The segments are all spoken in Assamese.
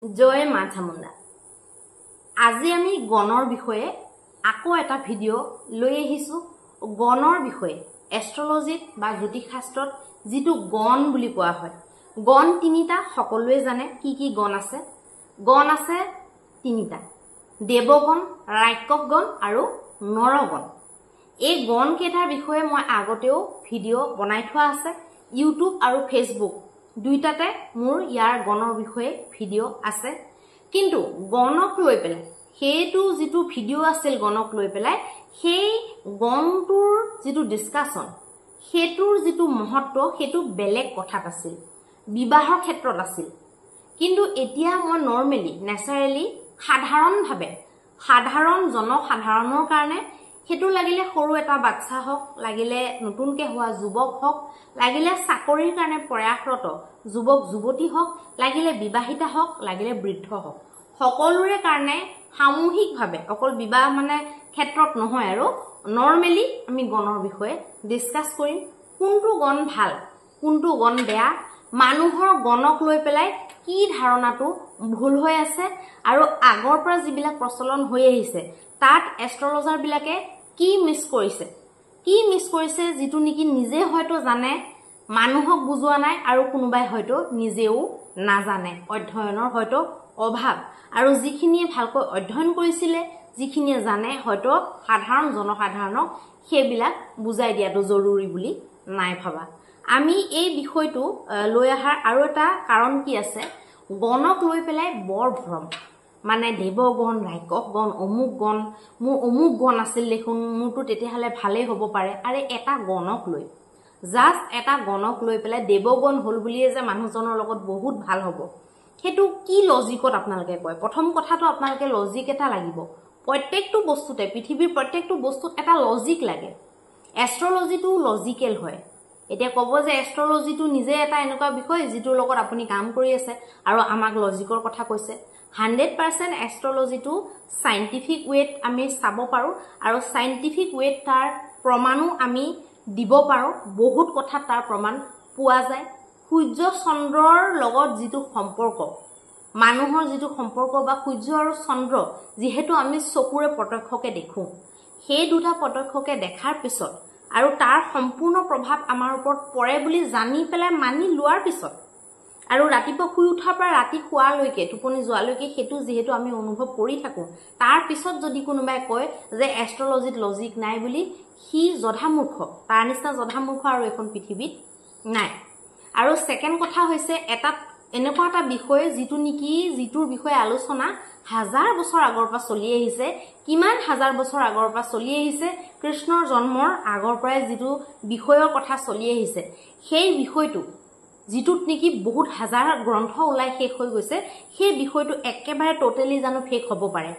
জয় মা চামুণ্ডা। আজি আমি গণৰ বিষয়ে আকৌ এটা ভিডিঅ' লৈ আহিছো। গণৰ বিষয়ে এষ্ট্ৰলজিত বা জ্যোতিষ শাস্ত্ৰত যিটো গণ বুলি কোৱা হয়, গণ তিনিটা। সকলোৱে জানে কি কি গণ আছে। গণ আছে তিনিটা: দেৱগণ, ৰাক্ষসগণ আৰু নৰগণ। এই গণ কেইটাৰ বিষয়ে মই আগতেও ভিডিঅ' বনাই থোৱা আছে। ইউটিউব আৰু ফেচবুক দুইটাতে মোৰ ইয়াৰ গণৰ বিষয়ে ভিডিঅ' আছে। কিন্তু গণক লৈ পেলাই সেইটো যিটো ভিডিঅ' আছিল, গণক লৈ পেলাই সেই গণটোৰ যিটো ডিছকাশ্যন, সেইটোৰ যিটো মহত্ব, সেইটো বেলেগ কথাত আছিল, বিবাহৰ ক্ষেত্ৰত আছিল। কিন্তু এতিয়া মই নৰ্মেলি, নেচাৰেলি, সাধাৰণভাৱে, সাধাৰণ জনসাধাৰণৰ কাৰণে, সেইটো লাগিলে সৰু এটা বাচ্চা হওক, লাগিলে নতুনকৈ হোৱা যুৱক হওক, লাগিলে চাকৰিৰ কাৰণে প্ৰয়াসৰত যুৱক যুৱতী হওক, লাগিলে বিবাহিতা হওক, লাগিলে বৃদ্ধ হওক, সকলোৰে কাৰণে সামূহিকভাৱে, অকল বিবাহ মানে ক্ষেত্ৰত নহয়, আৰু নৰ্মেলি আমি গণৰ বিষয়ে ডিছকাছ কৰিম। কোনটো গণ ভাল, কোনটো গণ বেয়া, মানুহৰ গণক লৈ পেলাই কি ধাৰণাটো ভুল হৈ আছে, আৰু আগৰ পৰা যিবিলাক প্ৰচলন হৈ আহিছে তাত এষ্ট্ৰলজাৰবিলাকে কি মিছ কৰিছে, যিটো নেকি নিজে হয়তো জানে, মানুহক বুজোৱা নাই, আৰু কোনোবাই হয়তো নিজেও নাজানে, অধ্যয়নৰ হয়তো অভাৱ, আৰু যিখিনিয়ে ভালকৈ অধ্যয়ন কৰিছিলে, যিখিনিয়ে জানে, হয়তো সাধাৰণ জনসাধাৰণক সেইবিলাক বুজাই দিয়াটো জৰুৰী বুলি নাই ভাবা। আমি এই বিষয়টো লৈ অহাৰ আৰু এটা কাৰণ কি আছে, গণক লৈ পেলাই বৰ ভ্ৰম, মানে দেৱগণ, ৰাক্ষসগণ, অমুক গণ, মোৰ অমুক গণ আছিল দেখোন, মোৰতো তেতিয়াহ'লে ভালেই হ'ব পাৰে। আৰে এটা গণক লৈ, জাষ্ট এটা গণক লৈ পেলাই দেৱগণ হ'ল বুলিয়ে যে মানুহজনৰ লগত বহুত ভাল হ'ব, সেইটো কি লজিকত আপোনালোকে কয়? প্ৰথম কথাটো আপোনালোকে লজিক এটা লাগিব। প্ৰত্যেকটো বস্তুতে, পৃথিৱীৰ প্ৰত্যেকটো বস্তুত এটা লজিক লাগে। এষ্ট্ৰলজিটো লজিকেল হয়। এতিয়া ক'ব যে এষ্ট্ৰলজিটো নিজে এটা এনেকুৱা বিষয় যিটোৰ লগত আপুনি কাম কৰি আছে আৰু আমাক লজিকৰ কথা কৈছে। 100% এষ্ট্ৰলজিটো চাইণ্টিফিক ৱেত আমি চাব পাৰোঁ, আৰু চাইণ্টিফিক ৱেত তাৰ প্ৰমাণো আমি দিব পাৰোঁ। বহুত কথাত তাৰ প্ৰমাণ পোৱা যায়। সূৰ্য চন্দ্ৰৰ লগত যিটো সম্পৰ্ক, মানুহৰ যিটো সম্পৰ্ক, বা সূৰ্য আৰু চন্দ্ৰ যিহেতু আমি চকুৰে প্ৰত্যক্ষকে দেখোঁ, সেই দুটা প্ৰত্যক্ষকে দেখাৰ পিছত আৰু তাৰ সম্পূৰ্ণ প্ৰভাৱ আমাৰ ওপৰত পৰে বুলি জানি পেলাই মানি লোৱাৰ পিছত, আৰু ৰাতিপুৱা শুই উঠাৰ পৰা ৰাতি শোৱালৈকে, টোপনি যোৱালৈকে সেইটো যিহেতু আমি অনুভৱ কৰি থাকোঁ, তাৰ পিছত যদি কোনোবাই কয় যে এষ্ট্ৰলজিত লজিক নাই বুলি, সি জধামূৰ্খ। তাৰ নিচিনা জধামূৰ্খ আৰু এখন পৃথিৱীত নাই। আৰু ছেকেণ্ড কথা হৈছে, এনেকুৱা এটা বিষয় যিটোৰ বিষয়ে আলোচনা হাজাৰ বছৰ আগৰ পৰা চলি আহিছে। কিমান হাজাৰ বছৰ আগৰ পৰা চলি আহিছে? কৃষ্ণৰ জন্মৰ আগৰ পৰাই যিটো বিষয়ৰ কথা চলি আহিছে, সেই বিষয়টো যিটোত নেকি বহুত হাজাৰ গ্ৰন্থ ওলাই শেষ হৈ গৈছে, সেই বিষয়টো একেবাৰে টোটেলি জানো ফেক হ'ব পাৰে?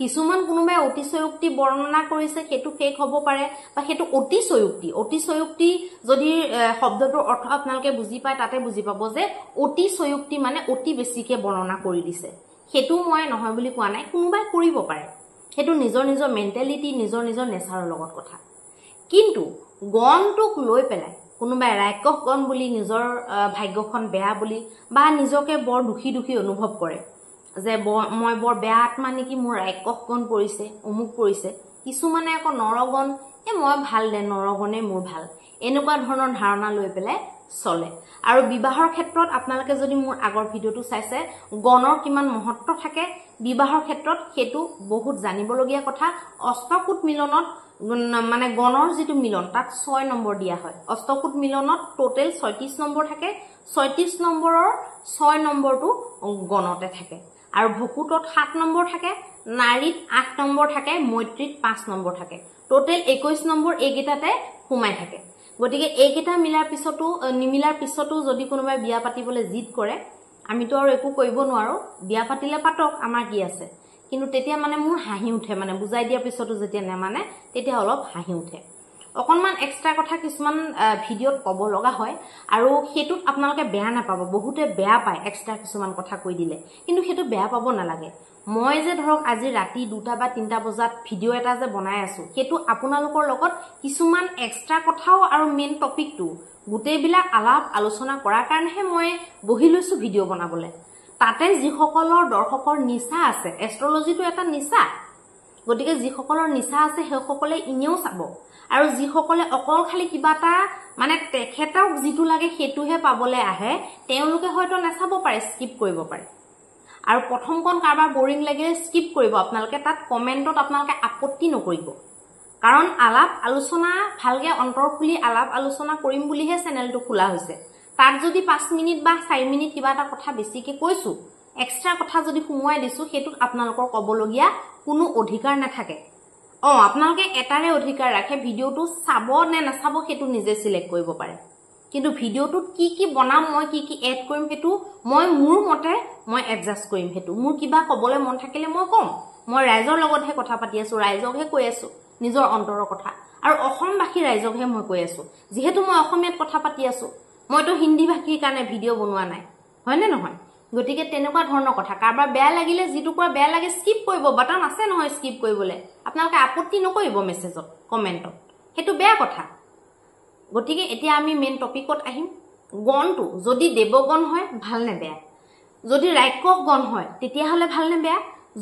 কিছুমান কোনোবাই অতিশয়োক্তি বৰ্ণনা কৰিছে, সেইটো ফেক হ'ব পাৰে, বা সেইটো অতিশয়োক্তি যদি শব্দটোৰ অৰ্থ আপোনালোকে বুজি পায়, তাতে বুজি পাব যে অতিশয়োক্তি মানে অতি বেছিকে বৰ্ণনা কৰি দিছে। সেইটো মই নহয় বুলি কোৱা নাই, কোনোবাই কৰিব পাৰে, সেইটো নিজৰ নিজৰ মেণ্টেলিটি, নিজৰ নিজৰ নেচাৰৰ লগত কথা। কিন্তু গণটোক লৈ পেলাই কোনোবাই ৰাক্ষস গণ বুলি নিজৰ ভাগ্যখন বেয়া বুলি, বা নিজকে বৰ দুখী অনুভৱ কৰে যে মই বৰ বেয়া আত্মা নেকি, মোৰ ৰাক্ষস গণ পৰিছে, অমুক পৰিছে। কিছুমানে আকৌ নৰগণ, মই ভাল দে, নৰগণে মোৰ ভাল, এনেকুৱা ধৰণৰ ধাৰণা লৈ পেলাই চলে। আৰু বিবাহৰ ক্ষেত্ৰত আপোনালোকে যদি মোৰ আগৰ ভিডিঅ'টো চাইছে, গণৰ কিমান মহত্ব থাকে বিবাহৰ ক্ষেত্ৰত, সেইটো বহুত জানিবলগীয়া কথা। অষ্টকূট মিলনত মানে গণৰ যিটো মিলন, তাত 6 নম্বৰ দিয়া হয়। অষ্টকূট মিলনত টোটেল 36 নম্বৰ থাকে। 36 নম্বৰৰ 6 নম্বৰটো গণতে থাকে, আৰু ভকুতত 7 নম্বৰ থাকে, নাৰীত 8 নম্বৰ থাকে, মৈত্ৰীত 5 নম্বৰ থাকে। টোটেল 21 নম্বৰ এইকেইটাতে সোমাই থাকে। গতিকে এইকেইটা নিমিলাৰ পিছতো যদি কোনোবাই বিয়া পাতিবলৈ জিদ কৰে, আমিতো আৰু একো কৰিব নোৱাৰো, বিয়া পাতিলে পাতক, আমাৰ কি আছে। কিন্তু তেতিয়া মানে মোৰ হাঁহি উঠে, মানে বুজাই দিয়াৰ পিছতো যেতিয়া নেমানে, তেতিয়া অলপ হাঁহি উঠে। অকণমান এক্সট্ৰা কথা কিছুমান ভিডিঅ'ত ক'ব লগা হয়, আৰু সেইটোত আপোনালোকে বেয়া নাপাব। বহুতে বেয়া পায় এক্সট্ৰা কিছুমান কথা কৈ দিলে, কিন্তু সেইটো বেয়া পাব নালাগে। মই যে ধৰক আজি ৰাতি 2টা বা 3টা বজাত ভিডিঅ' এটা যে বনাই আছো, সেইটো আপোনালোকৰ লগত কিছুমান এক্সট্ৰা কথাও আৰু মেইন টপিকটো গোটেইবিলাক আলোচনা কৰাৰ কাৰণেহে মই বহি লৈছো ভিডিঅ' বনাবলৈ। তাতে যিসকলৰ দৰ্শকৰ নিচা আছে, এষ্ট্ৰলজিটো এটা নিচা, গতিকে যিসকলৰ নিচা আছে সেইসকলে ইনেও চাব, আৰু যিসকলে অকল খালি কিবা এটা মানে তেখেতক যিটো লাগে সেইটোহে পাবলৈ আহে তেওঁলোকে হয়তো নাচাব পাৰে, স্কিপ কৰিব পাৰে। আৰু প্ৰথমখন কাৰোবাৰ বৰিং লাগিলে স্কিপ কৰিব আপোনালোকে, তাত কমেণ্টত আপোনালোকে আপত্তি নকৰিব, কাৰণ আলাপ আলোচনা ভালকে অন্তৰ খুলি আলাপ আলোচনা কৰিম বুলিহে চেনেলটো খোলা হৈছে। তাত যদি 5 মিনিট বা 4 মিনিট কিবা এটা কথা বেছিকে কৈছো, এক্সট্ৰা কথা যদি সোমোৱাই দিছো, সেইটোত আপোনালোকৰ ক'বলগীয়া কোনো অধিকাৰ নাথাকে। আপোনালোকে এটাৰে অধিকাৰ ৰাখে, ভিডিঅ'টো চাব নে নাচাব সেইটো নিজে সিলেক্ট কৰিব পাৰে, কিন্তু ভিডিঅ'টোত কি কি বনাম, মই কি কি এড কৰিম সেইটো মই মোৰ মতে মই এডজাষ্ট কৰিম। সেইটো মোৰ কিবা ক'বলৈ মন থাকিলে মই কম, মই ৰাইজৰ লগতহে কথা পাতি আছো, ৰাইজকহে কৈ আছো নিজৰ অন্তৰৰ কথা, আৰু অসমবাসী ৰাইজকহে মই কৈ আছো। যিহেতু মই অসমীয়াত কথা পাতি আছো, মইতো হিন্দী ভাষীৰ কাৰণে ভিডিঅ' বনোৱা নাই, হয়নে নহয়? গতিকে তেনেকুৱা ধৰণৰ কথা। কাৰোবাৰ বেয়া লাগিলে, যিটো পৰা বেয়া লাগে স্কিপ কৰিব, বাটন আছে নহয় স্কিপ কৰিবলৈ, আপোনালোকে আপত্তি নকৰিব মেছেজত, কমেণ্টত, সেইটো বেয়া কথা। গতিকে এতিয়া আমি মেইন টপিকত আহিম। গণটো যদি দেৱগণ হয় ভাল নে বেয়া, যদি ৰাক্ষস গণ হয় তেতিয়াহ'লে ভাল নে বেয়া,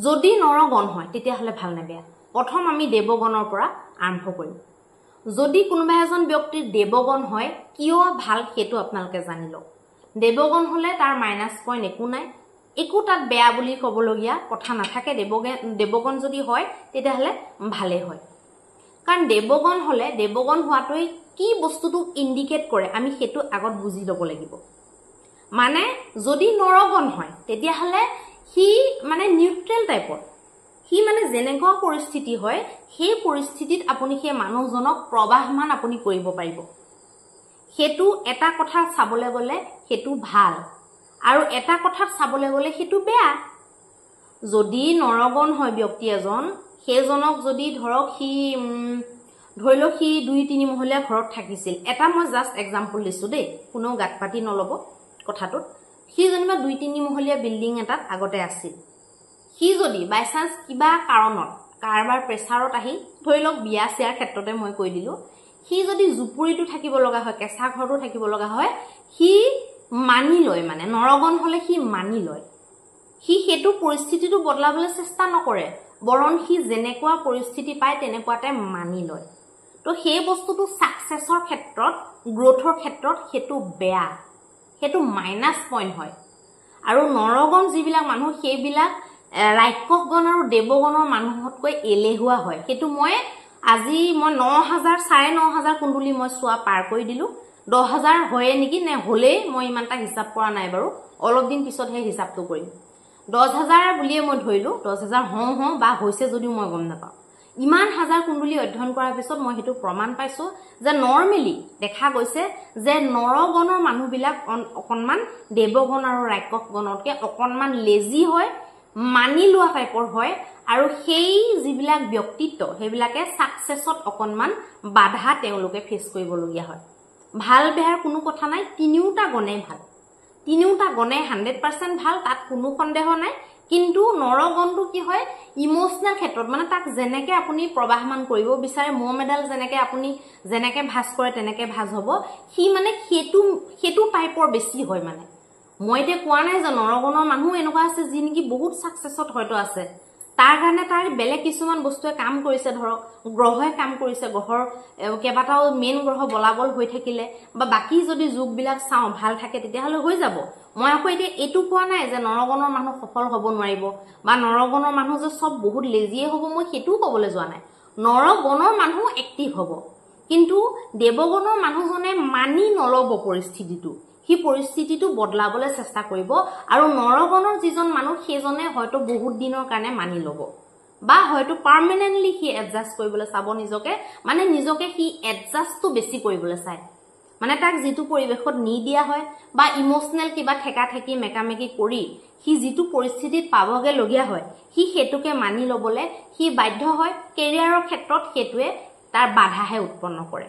যদি নৰগণ হয় তেতিয়াহ'লে ভাল নে বেয়া। প্ৰথম আমি দেৱগণৰ পৰা আৰম্ভ কৰিম। যদি কোনোবা এজন ব্যক্তিৰ দেৱগণ হয় কিয় ভাল সেইটো আপোনালোকে জানি লওক। দেৱগণ হলে তাৰ মাইনাছ পইণ্ট একো নাই, একো তাত বেয়া বুলি ক'বলগীয়া কথা নাথাকে। দেৱগণ যদি হয় তেতিয়াহ'লে ভালেই হয়, কাৰণ দেৱগণ হলে দেৱগণ হোৱাটোৱে কি বস্তুটো ইণ্ডিকেট কৰে আমি সেইটো আগত বুজি ল'ব লাগিব। মানে যদি নৰগণ হয় তেতিয়াহ'লে সি মানে নিউট্ৰেল টাইপৰ, সি মানে যেনেকুৱা পৰিস্থিতি হয় সেই পৰিস্থিতিত আপুনি সেই মানুহজনক প্ৰবাহমান আপুনি কৰিব পাৰিব। সেইটো এটা কথা চাবলৈ গ'লে সেইটো ভাল, আৰু এটা কথা চাবলৈ গ'লে সেইটো বেয়া। যদি নৰগণ হয় ব্যক্তি এজন, সেইজনক যদি ধৰক ধৰি লওক সি 2-3 মহলীয়া ঘৰত থাকিছিল, এটা মই জাষ্ট এক্সাম্পল দিছো দেই, কোনেও গাত পাতি নল'ব কথাটোত। সি যেনিবা 2-3 মহলীয়া বিল্ডিং এটাত আগতে আছিল, সি যদি বাই চান্স কিবা কাৰণত কাৰোবাৰ প্ৰেছাৰত আহি, ধৰি লওক বিয়া চিয়াৰ ক্ষেত্ৰতে মই কৈ দিলো, সি যদি জুপুৰিটো থাকিব লগা হয়, কেঁচা ঘৰটো থাকিব লগা হয়, সি মানি লয়, মানে নৰগণ হলে সি মানি লয়, সি সেইটো পৰিস্থিতিটো বদলাবলৈ চেষ্টা নকৰে, বৰং সি যেনেকুৱা পৰিস্থিতি পায় তেনেকুৱাতে মানি লয়। তো সেই বস্তুটো সাকসেছৰ ক্ষেত্ৰত, গ্ৰোথৰ ক্ষেত্ৰত সেইটো বেয়া, সেইটো মাইনাছ পইণ্ট হয়। আৰু নৰগণ যিবিলাক মানুহ সেইবিলাক ৰাক্ষসগণ আৰু দেৱগণৰ মানুহতকৈ এলেহুৱা হয়। সেইটো আজি মই 9000 9,500 কুণ্ডলী মই চোৱা পাৰ কৰি দিলো, 10,000 হয়ে নেকি নে হলেই মই ইমান এটা হিচাপ কৰা নাই বাৰু, অলপ দিন পিছতহে হিচাপটো কৰিম। 10,000 বুলিয়ে মই ধৰিলো, 10,000 হওঁ বা হৈছে যদিও মই গম নাপাওঁ। ইমান হাজাৰ কুণ্ডলী অধ্যয়ন কৰাৰ পিছত মই সেইটো প্ৰমাণ পাইছো যে নৰ্মেলি দেখা গৈছে যে নৰগণৰ মানুহবিলাক অকণমান দেৱগণ আৰু ৰাক্ষসগণতকে অকণমান লেজি হয়, মানি লোৱা টাইপৰ হয়, আৰু সেই যিবিলাক ব্যক্তিত্ব সেইবিলাকে সাকসেছত অকণমান বাধা তেওঁলোকে ফেচ কৰিবলগীয়া হয়। ভাল বেয়াৰ কোনো কথা নাই, তিনিওটা গণে ভাল, তিনিওটা গণে 100% ভাল, তাত কোনো সন্দেহ নাই। কিন্তু নৰগণটো কি হয়, ইমোশনেল ক্ষেত্ৰত মানে তাক যেনেকে আপুনি প্ৰবাহমান কৰিব বিচাৰে, মম এডাল যেনেকে আপুনি যেনেকে ভাজ কৰে তেনেকে ভাজ হ'ব, সি মানে সেইটো টাইপৰ বেছি হয়। মানে মই এতিয়া কোৱা নাই যে নৰগণৰ মানুহ এনেকুৱা আছে যি নেকি বহুত সাকসেছত হয়তো আছে, তাৰ কাৰণে তাৰ বেলেগ কিছুমান বস্তুৱে কাম কৰিছে, ধৰক গ্ৰহই কাম কৰিছে, গ্ৰহৰ কেইবাটাও মেইন গ্ৰহ বলাবল হৈ থাকিলে বা বাকী যদি যুগবিলাক চাওঁ ভাল থাকে তেতিয়াহ'লে হৈ যাব। মই আকৌ এতিয়া এইটো কোৱা নাই যে নৰগণৰ মানুহ সফল হ'ব নোৱাৰিব বা নৰগণৰ মানুহ যে চব বহুত লেজিয়ে হ'ব, মই সেইটোও ক'বলৈ যোৱা নাই। নৰগণৰ মানুহ এক্টিভ হ'ব, কিন্তু দেৱগণৰ মানুহজনে মানি নল'ব পৰিস্থিতিটো, সি পৰিস্থিতিটো বদলাবলৈ চেষ্টা কৰিব, আৰু নৰগণৰ যিজন মানুহ সেইজনে হয়তো বহুত দিনৰ কাৰণে মানি ল'ব বা হয়তো পাৰ্মানেণ্টলি সি এডজাষ্ট কৰিবলৈ চাব নিজকে, মানে নিজকে সি এডজাষ্টটো বেছি কৰিবলৈ চায়। মানে তাক যিটো পৰিৱেশত নি দিয়া হয় বা ইমোশনেল কিবা ঠেকাঠেকি মেকামেকি কৰি সি যিটো পৰিস্থিতিত পাবগে লগীয়া হয়, সি সেইটোকে মানি ল'বলৈ সি বাধ্য হয়। কেৰিয়াৰৰ ক্ষেত্ৰত সেইটোৱে তাৰ বাধাহে উৎপন্ন কৰে।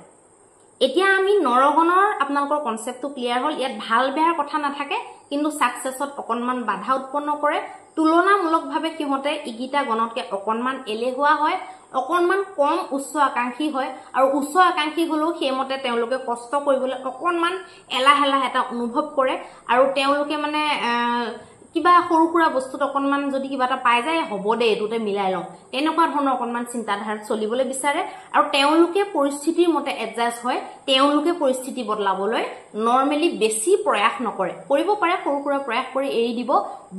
এতিয়া আমি নৰগণৰ আপোনালোকৰ কনচেপ্টটো ক্লিয়াৰ হ'ল, ইয়াত ভাল বেয়াৰ কথা নাথাকে, কিন্তু সাকসেছত অকণমান বাধা উৎপন্ন কৰে। তুলনামূলকভাৱে সিহঁতে ইগিটা গণতকে অকণমান এলেহুৱা হয়, অকণমান কম উচ্চ আকাংক্ষী হয়, আৰু উচ্চ আকাংক্ষী হলেও সেইমতে তেওঁলোকে কষ্ট কৰিবলৈ অকণমান এলাহ এটা অনুভৱ কৰে, আৰু তেওঁলোকে মানে কিবা সৰু সুৰা বস্তুত অকণমান যদি কিবা এটা পাই যায় হ'ব দে এইটোতে মিলাই লওঁ তেনেকুৱা ধৰণৰ অকণমান চিন্তাধাৰাত চলিবলৈ বিচাৰে আৰু তেওঁলোকে পৰিস্থিতিৰ মতে এডজাষ্ট হয় তেওঁলোকে পৰিস্থিতি বদলাবলৈ নৰ্মেলি বেছি প্ৰয়াস নকৰে কৰিব পাৰে সৰু সুৰা প্ৰয়াস কৰি এৰি দিব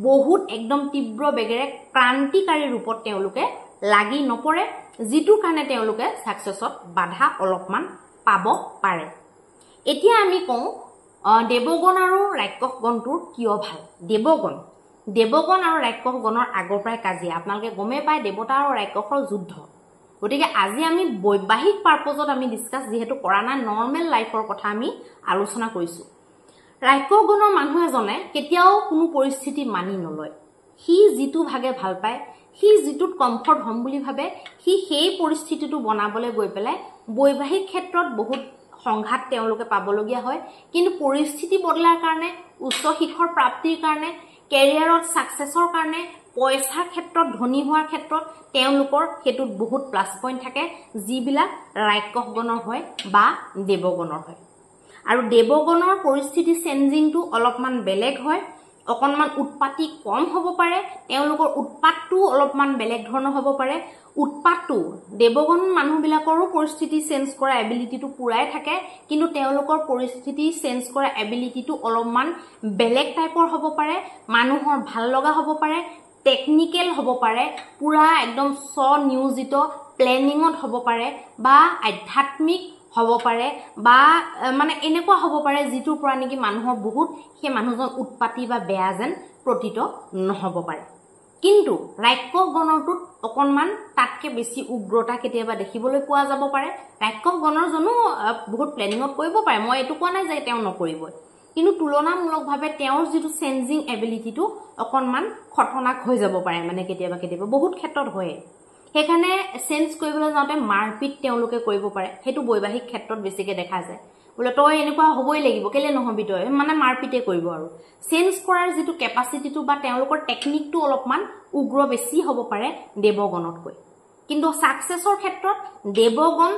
বহুত একদম তীব্ৰ বেগেৰে ক্ৰান্তিকাৰী ৰূপত তেওঁলোকে লাগি নপৰে যিটো কাৰণে তেওঁলোকে সাকসেছত বাধা অলপমান পাব পাৰে এতিয়া আমি কওঁ দেৱগণ আৰু ৰাক্ষস গণটোৰ কিয় ভাল দেৱগণ আৰু ৰাক্ষস গণৰ আগৰ পৰাই কাজিয়া আপোনালোকে গমে পায় দেৱতা আৰু ৰাক্ষসৰ যুদ্ধ গতিকে আজি আমি বৈবাহিক পাৰপজত আমি ডিসকাস যেহেতু কৰা নাই নৰ্মেল লাইফৰ কথা আমি আলোচনা কৰিছো ৰাক্ষস গণৰ মানুহ এজনে কেতিয়াও কোনো পৰিস্থিতি মানি নলয় হি যিটো ভাগে ভাল পায় হি যিটোত কমফৰ্ট হম বুলি ভাবে হি সেই পৰিস্থিতিটো বনাবলৈ গৈ পেলাই বৈবাহিক ক্ষেত্ৰত বহুত সংঘাত তেওঁলোকে পাবলগীয়া হয় কিন্তু পৰিস্থিতি বদলাৰ কাৰণে উচ্চ শিখৰ প্ৰাপ্তিৰ কাৰণে কেৰিয়াৰত সাকসেছৰ কাৰণে পইচাৰ ক্ষেত্ৰত ধনী হোৱাৰ ক্ষেত্ৰত তেওঁলোকৰ হেতুত বহুত প্লাস পইণ্ট থাকে যিবিলাক ৰাক্ষস গণৰ হয় বা দেৱগণৰ হয় আৰু দেৱগণৰ পৰিস্থিতি চেঞ্জিংটো অলপমান বেলেগ হয় অকণমান উৎপাতি কম হ'ব পাৰে তেওঁলোকৰ উৎপাতটো অলপমান বেলেগ ধৰণৰ হ'ব পাৰে উৎপাতটো দেৱগণ মানুহবিলাকৰো পৰিস্থিতি চেঞ্জ কৰা এবিলিটিটো পুৰাই থাকে কিন্তু তেওঁলোকৰ পৰিস্থিতি চেঞ্জ কৰা এবিলিটিটো অলপমান বেলেগ টাইপৰ হ'ব পাৰে মানুহৰ ভাল লগা হ'ব পাৰে টেকনিক্যাল হ'ব পাৰে পুৰা একদম স্বনিয়োজিত প্লেনিঙত হ'ব পাৰে বা আধ্যাত্মিক হ'ব পাৰে বা মানে এনেকুৱা হ'ব পাৰে যিটোৰ পৰা নেকি মানুহৰ বহুত সেই মানুহজন উৎপাতি বা বেয়া যেন প্ৰতীত নহ'ব পাৰে কিন্তু ৰাক্ষস গণৰটোত অকণমান তাতকে বেছি উগ্ৰতা কেতিয়াবা দেখিবলৈ পোৱা যাব পাৰে ৰাক্ষস গণৰ জনো বহুত প্লেনিঙত কৰিব পাৰে মই এইটো কোৱা নাই যে তেওঁ নকৰিবই কিন্তু তুলনামূলকভাৱে তেওঁৰ যিটো চেঞ্জিং এবিলিটিটো অকণমান খতৰনাক হৈ যাব পাৰে মানে কেতিয়াবা বহুত ক্ষেত্ৰত হয় সেইকাৰণে চেঞ্জ কৰিবলৈ যাওঁতে মাৰপিট তেওঁলোকে কৰিব পাৰে সেইটো বৈবাহিক ক্ষেত্ৰত বেছিকে দেখা যায় বোলে তই এনেকুৱা হ'বই লাগিব কেলে নহবি তই মানে মাৰপিটে কৰিব আৰু চেঞ্জ কৰাৰ যিটো কেপাচিটিটো বা তেওঁলোকৰ টেকনিকটো অলপমান উগ্ৰ বেছি হ'ব পাৰে দেৱগণতকৈ কিন্তু সাকসেছৰ ক্ষেত্ৰত দেৱগণ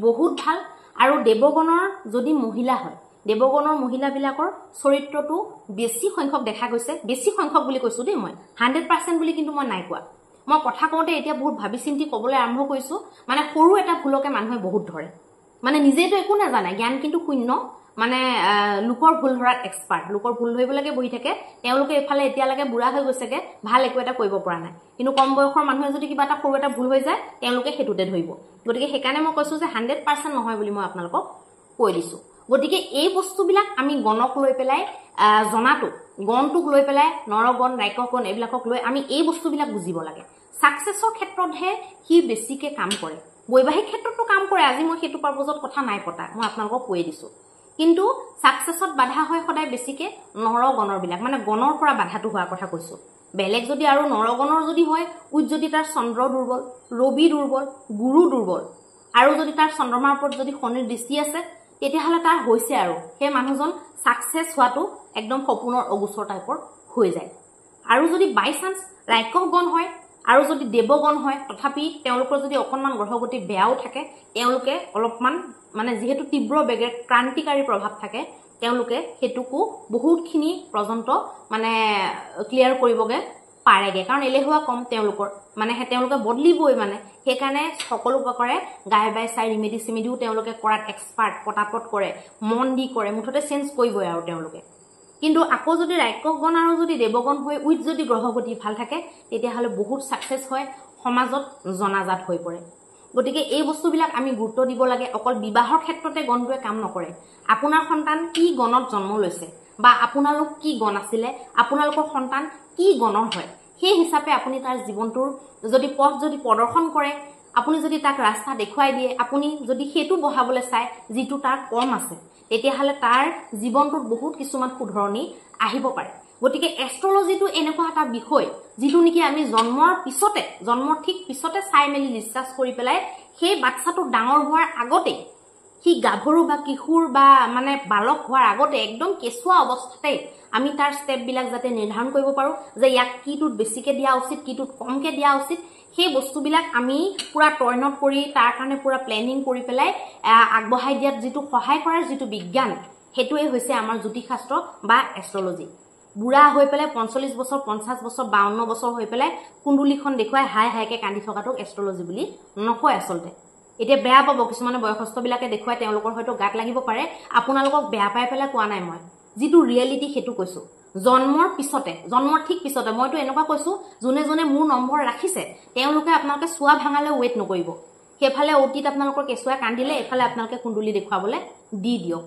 বহুত ভাল আৰু দেৱগণৰ যদি মহিলা হয় দেৱগণৰ মহিলাবিলাকৰ চৰিত্ৰটো বেছি সংখ্যক দেখা গৈছে বেছি সংখ্যক বুলি কৈছো দেই মই 100% বুলি কিন্তু মই নাই কোৱা মই কথা কওঁতে এতিয়া বহুত ভাবি চিন্তি ক'বলৈ আৰম্ভ কৰিছো মানে সৰু এটা ভুলকে মানুহে বহুত ধৰে মানে নিজেতো একো নাজানে জ্ঞান কিন্তু শূন্য মানে লোকৰ ভুল ধৰাত এক্সপাৰ্ট লোকৰ ভুল ধৰিবলৈকে বহি থাকে তেওঁলোকে এফালে এতিয়ালৈকে বুঢ়া হৈ গৈছেগে ভাল একো এটা কৰিব পৰা নাই কিন্তু কম বয়সৰ মানুহে যদি কিবা এটা সৰু এটা ভুল হৈ যায় তেওঁলোকে হেতুতে ধৰিব গতিকে সেইকাৰণে মই কৈছো যে 100% নহয় বুলি মই আপোনালোকক কৈ দিছো গতিকে এই বস্তুবিলাক আমি গণক লৈ পেলাই জনাটো গণটোক লৈ পেলাই নৰগণ ৰাক্ষসগণ এইবিলাকক লৈ আমি এই বস্তুবিলাক বুজিব লাগে সাকসেছৰ ক্ষেত্ৰতহে হি বেছিকে কাম কৰে বৈবাহিক ক্ষেত্ৰতো কাম কৰে আজি মই সেইটো পাৰপজত কথা নাই পতা মই আপোনালোকক কৈ দিছো কিন্তু সাকসেছত বাধা হয় সদায় বেছিকে নৰগণৰ বিলাক মানে গণৰ পৰা বাধাটো হোৱাৰ কথা কৈছো বেলেগ যদি আৰু নৰগণৰ যদি হয় উজ যদি তাৰ চন্দ্ৰ দুৰ্বল ৰবি দুৰ্বল গুৰু দুৰ্বল আৰু যদি তাৰ চন্দ্ৰমাৰ ওপৰত যদি শনিৰ দৃষ্টি আছে তেতিয়াহ'লে তাৰ হৈছে আৰু সেই মানুহজন সাকসেছ হোৱাটো একদম সপোনৰ অগোচৰ টাইপৰ হৈ যায় আৰু যদি বাই চান্স ৰাক্ষসগণ হয় আৰু যদি দেৱগণ হয় তথাপি তেওঁলোকৰ যদি অকণমান গ্ৰহগতি বেয়াও থাকে তেওঁলোকে অলপমান মানে যেহেতু তীব্ৰ বেগেৰ ক্ৰান্তিকাৰী প্ৰভাৱ থাকে তেওঁলোকে হেতুকো বহুতখিনি পৰ্যন্ত মানে ক্লিয়াৰ কৰিবগে পাৰেগে কাৰণ এলেহুৱা কম তেওঁলোকৰ মানে তেওঁলোকে বদলিবই মানে সেইকাৰণে সকলো প্ৰকাৰে গাই বাই চাই ৰিমেডি সিমেডিও তেওঁলোকে কৰাত এক্সপাৰ্ট পটাপট কৰে মন দি কৰে মুঠতে চেঞ্জ কৰিবই আৰু তেওঁলোকে কিন্তু আকৌ যদি ৰাক্ষসগণ আৰু যদি দেৱগণ হৈ উইথ যদি গ্ৰহগতি ভাল থাকে তেতিয়াহ'লে বহুত সাকসেছ হয় সমাজত জনাজাত হৈ পৰে গতিকে এই বস্তুবিলাক আমি গুৰুত্ব দিব লাগে অকল বিবাহৰ ক্ষেত্ৰতে গণটোৱে কাম নকৰে আপোনাৰ সন্তান কি গণত জন্ম লৈছে বা আপোনালোক কি গণ আছিলে আপোনালোকৰ সন্তান কি গণৰ হয় সেই হিচাপে আপুনি তাৰ জীৱনটোৰ যদি পথ যদি প্ৰদৰ্শন কৰে আপুনি যদি তাক ৰাস্তা দেখুৱাই দিয়ে আপুনি যদি হেতু বহাবলৈ চায় যিটো তাৰ কম আছে তেতিয়াহ'লে তাৰ জীৱনটোত বহুত কিছুমান সুধৰণি আহিব পাৰে গতিকে এষ্ট্ৰলজিটো এনেকুৱা এটা বিষয় যিটো নেকি আমি জন্মৰ ঠিক পিছতে চাই মেলি ডিসকাস কৰি পেলাই সেই বাচ্চাটো ডাঙৰ হোৱাৰ আগতে হি গাভৰু বা কিশোৰ বা মানে বালক হোৱাৰ আগতে একদম কেঁচুৱা অৱস্থাতে আমি তাৰ স্টেপ বিলাক যাতে নিৰ্ধাৰণ কৰিব পাৰো যে ইয়াক কিটোত বেছিকে দিয়া উচিত কিটোত কমকে দিয়া উচিত সেই বস্তুবিলাক আমি পুৰা তৈনত কৰি তাৰ কাৰণে পুৰা প্লেনিং কৰি পেলাই আগবঢ়াই দিয়াত যিটো সহায় কৰাৰ যিটো বিজ্ঞান হেতুৱে হৈছে আমাৰ জ্যোতিষশাস্ত্ৰ বা এষ্ট্ৰলজি বুঢ়া হৈ পেলাই 45 বছৰ 50 বছৰ 52 বছৰ হৈ পেলাই কুণ্ডুলিখন দেখুৱাই হাই হাইকে কান্দি থকাটোক এষ্ট্ৰলজি বুলি নকয় আচলতে এতিয়া বেয়া পাব কিছুমানে বয়সস্থবিলাকে দেখুৱাই তেওঁলোকৰ হয়তো গাত লাগিব পাৰে আপোনালোকক বেয়া পাই পেলাই কোৱা নাই মই যিটো ৰিয়েলিটি হেতু কৈছো জন্মৰ ঠিক পিছতে মইতো এনেকুৱা কৈছো জনে জনে মোৰ নম্বৰ ৰাখিছে তেওঁলোকে আপোনালোকে চুৱা ভাঙালে ওয়েট নকৰিব হেফালে অতীত আপোনালোকৰ কেঁচুৱাই কান্দিলে এফালে আপোনালোকে কুণ্ডুলি দেখুৱাবলে দি দিয়ক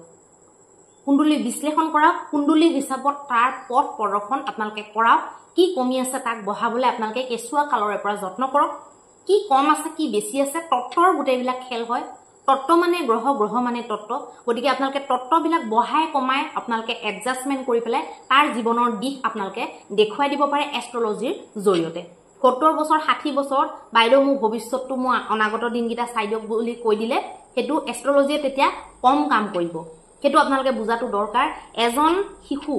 কুণ্ডুলি বিশ্লেষণ কৰক কুণ্ডুলি হিচাপত তাৰ পথ প্ৰদৰ্শন আপোনালোকে কৰাওক কি কমি আছে তাক বঢ়াবলৈ আপোনালোকে কেঁচুৱা কালৰে পৰা যত্ন কৰক কি কম আছে কি বেছি আছে তত্ত্বৰ গোটেইবিলাক খেল হয় তত্ত্ব মানে গ্ৰহ গ্ৰহ মানে তত্ত্ব গতিকে আপোনালোকে তত্ত্ববিলাক বঢ়াই কমাই আপোনালোকে এডজাষ্টমেন্ট কৰি পেলাই তাৰ জীৱনৰ দিশ আপোনালোকে দেখুৱাই দিব পাৰে এষ্ট্ৰলজিৰ জৰিয়তে 70 বছৰ 60 বছৰ বাইদেউ মোৰ ভৱিষ্যতটো মোৰ অনাগত দিনকিটা চাই দিয়ক বুলি কৈ দিলে হেতু এষ্ট্ৰলজিয়ে তেতিয়া কম কাম কৰিব হেতু আপোনালোকে বুজাটো দৰকাৰ এজন শিশু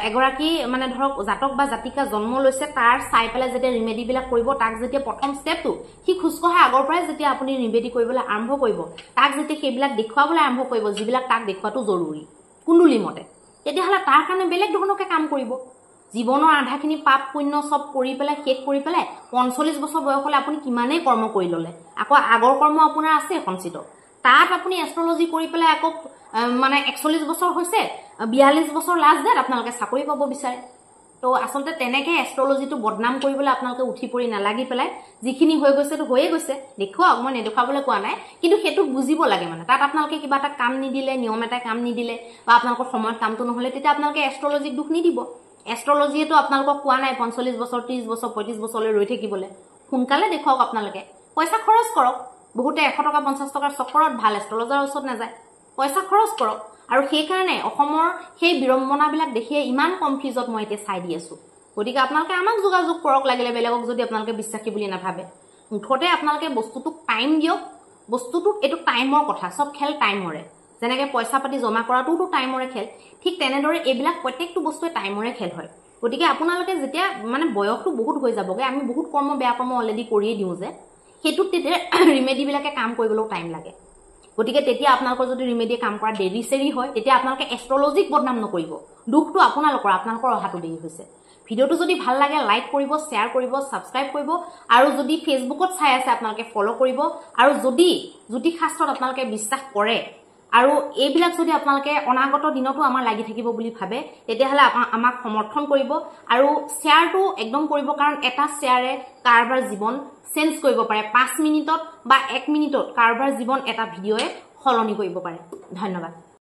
এগৰাকী মানে ধৰক জাতক বা জাতিকা জন্ম লৈছে তাৰ চাই পেলাই যেতিয়া ৰিমেডি বিলাক কৰিব তাক যেতিয়া প্ৰথম স্টেপটো সি খুজকঢ়া আগৰ পৰাই যেতিয়া আপুনি ৰিমেডি কৰিবলৈ আৰম্ভ কৰিব তাক যেতিয়া সেইবিলাক দেখুৱাবলৈ আৰম্ভ কৰিব যিবিলাক তাক দেখুৱাটো জৰুৰী কুণ্ডুলি মতে তেতিয়াহ'লে তাৰ কাৰণে বেলেগ ধৰণকে কাম কৰিব জীৱনৰ আধাখিনি পাপ পুণ্য সব কৰি পেলাই শেষ কৰি পেলাই 45 বছৰ বয়স হলে আপুনি কিমানেই কৰ্ম কৰি ললে আকৌ আগৰ কৰ্ম আপোনাৰ আছে সঞ্চিত তাত আপুনি এষ্ট্ৰলজি কৰি পেলাই আকৌ মানে 41 বছৰ হৈছে 42 বছৰ লাষ্ট ডেট আপোনালোকে চাকৰি পাব বিচাৰে তো আসলতে তেনেকে এষ্ট্ৰলজিটো বদনাম কৰিবলৈ আপোনালোকে উঠি পৰি নালাগি পেলাই যিখিনি হৈ গৈছে তো হৈয়ে গৈছে দেখুৱাওক মই নেদেখাবলৈ কোৱা নাই কিন্তু হেতু বুজিব লাগে মানে তাত আপোনালোকে কিবা এটা কাম নিদিলে নিয়ম এটা কাম নিদিলে বা আপোনালোকৰ সময়ত কামটো নহলে তেতিয়া আপোনালোকে এষ্ট্ৰলজিক দুখ নিদিব এষ্ট্ৰলজিয়েটো আপোনালোকক কোৱা নাই 45 বছৰ 30 বছৰ 35 বছৰলৈ ৰৈ থাকিবলৈ সোনকালে দেখুৱাওক আপোনালোকে পইচা খৰচ কৰক বহুতে 100 টকা 50 টকাৰ চক্কৰত ভাল এষ্ট্ৰলজাৰ ওচৰত নাযায় পইচা খৰচ কৰক আৰু সেই কাৰণে অসমৰ সেই বিৰম্বনাবিলাক দেখিয়ে ইমান কনফিউজত মই এতিয়া চাই দি আছো গতিকে আপোনালোকে আমাক যোগাযোগ কৰক লাগিলে বেলেগক যদি আপোনালোকে বিশ্বাসী বুলি নাভাবে মুঠতে আপোনালোকে বস্তুটোক টাইম দিয়ক বস্তুটোক এটো টাইমৰ কথা সব খেল টাইমৰে যেনেকৈ পইচা পাতি জমা কৰাটোটো টাইমৰে খেল ঠিক তেনেদৰে এইবিলাক প্ৰত্যেকটো বস্তুৱে টাইমৰে খেল হয় গতিকে আপোনালোকে যেতিয়া মানে বয়সটো বহুত হৈ যাবগে আমি বহুত কৰ্ম বেয়া কৰ্ম অলৰেডি কৰিয়ে দিও যে হেতুত তেতিয়া ৰিমেডি বিলাকে কাম কৰিবলৈ টাইম লাগে গতিকে তেতিয়া আপোনালোকৰ যদি ৰিমেডি কাম কৰা দেৰি সেৰি হয় তেতিয়া আপোনালোকে এষ্ট্ৰলজিক বদনাম নকৰিব দুখটো আপোনালোকৰ অহাটো দেৰি হৈছে ভিডিওটো যদি ভাল লাগে লাইক কৰিব শেয়াৰ কৰিব সাবস্ক্ৰাইব কৰিব আৰু যদি ফেসবুকত চাই আছে আপোনালোকে ফলো কৰিব আৰু যদি জ্যোতিষ শাস্ত্ৰত আপোনালোকে বিশ্বাস কৰে আৰু এইবিলাক যদি আপোনালোকে অনাগত দিনতো আমাৰ লাগি থাকিব বুলি ভাবে তেতিয়াহলে আমাক সমৰ্থন কৰিব আৰু শেয়াৰটো একদম কৰিব কাৰণ এটা শেয়াৰে কাৰবাৰ জীৱন চেঞ্জ কৰিব পাৰে 5 মিনিটত বা 1 মিনিটত কাৰবাৰ জীৱন এটা ভিডিঅ'য়ে সলনি কৰিব পাৰে ধন্যবাদ